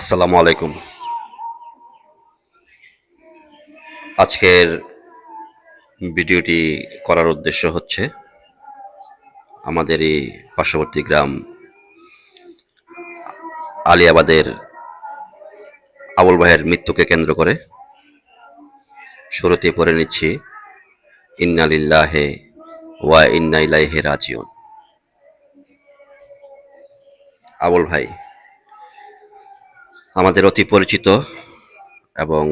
আসসালামু আলাইকুম। আজকের ভিডিওটি করার উদ্দেশ্য হচ্ছে আমাদের এই পার্শ্ববর্তী গ্রাম আলিয়াবাদের আবুল ভাইয়ের মৃত্যুকে কেন্দ্র করে শুরুতেই পড়ে নিচ্ছি ইন্না লিল্লাহি ওয়া ইন্না ইলাইহি রাজিউন। আবুল ভাই আমাদের অতি পরিচিত এবং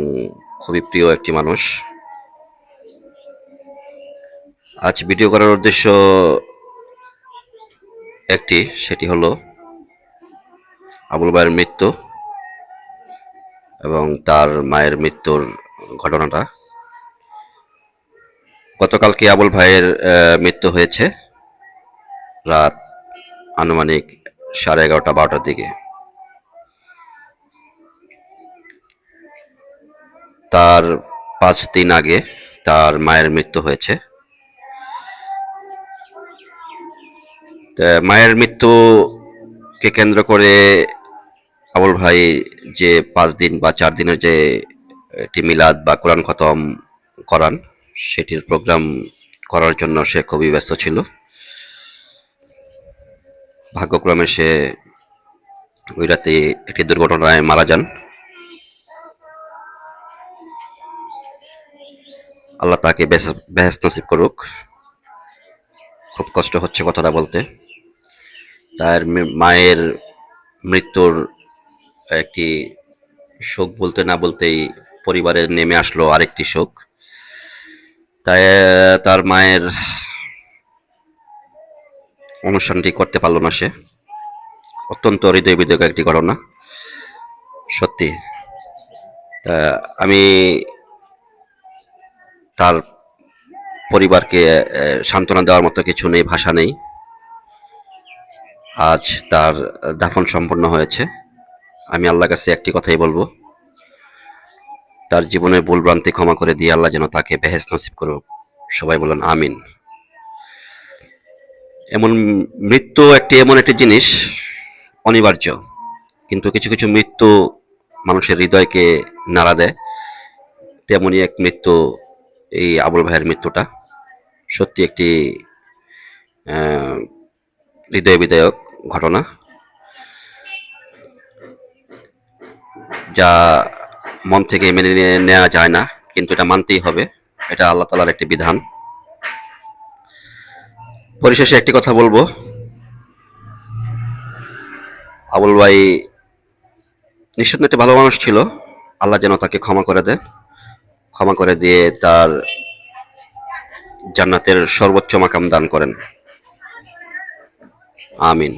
খুবই প্রিয় একটি মানুষ। আজ ভিডিও করার উদ্দেশ্য একটি, সেটি হলো আবুল ভাইয়ের মৃত্যু এবং তার মায়ের মৃত্যুর ঘটনাটা। গতকালকে আবুল ভাইয়ের মৃত্যু হয়েছে রাত আনুমানিক 11:30-12টার দিকে। তার 5 দিন আগে তার মায়ের মৃত্যু হয়েছে। মায়ের মৃত্যুকে কেন্দ্র করে আবুল ভাই যে 5 দিন বা 4 দিনের যে একটি মিলাদ বা কোরআন খতম করান, সেটির প্রোগ্রাম করার জন্য সে খুবই ব্যস্ত ছিল। ভাগ্যক্রমে সে ওই রাতে একটি দুর্ঘটনায় মারা যান। আল্লাহ তাকে বেহেশত নসিব করুক। খুব কষ্ট হচ্ছে কথাটা বলতে। তার মায়ের মৃত্যুর একটি শোক বলতে না বলতেই পরিবারে নেমে আসলো আরেকটি শোক। তাই তার মায়ের অনুষ্ঠানটি করতে পারল না সে। অত্যন্ত হৃদয় বিদারক একটি ঘটনা, সত্যি। আমি তার পরিবারকে সান্ত্বনা দেওয়ার মতো কিছু নেই, ভাষা নেই। আজ তার দাফন সম্পন্ন হয়েছে। আমি আল্লাহর কাছে একটি কথাই বলবো, তার জীবনের ভুল ভ্রান্তি ক্ষমা করে দিয়ে আল্লাহ যেন তাকে বেহেশত নসিব করুক। সবাই বলেন আমিন। মৃত্যু এমন একটি জিনিস, অনিবার্য, কিন্তু কিছু কিছু মৃত্যু মানুষের হৃদয়কে নাড়া দেয়। তেমনই এক মৃত্যু এই আবুল ভাইয়ের মৃত্যুটা। সত্যি একটি হৃদয় বিদায়ক ঘটনা, যা মন থেকে মেনে নেওয়া যায় না, কিন্তু এটা মানতেই হবে। এটা আল্লাহ তাআলার একটি বিধান। পরিশেষে একটি কথা বলবো, আবুল ভাই নিঃসন্দেহে একটি ভালো মানুষ ছিল। আল্লাহ যেন তাকে ক্ষমা করে দেন, ক্ষমা করে দিয়ে তার জান্নাতের সর্বোচ্চ মাকাম দান করেন। আমিন।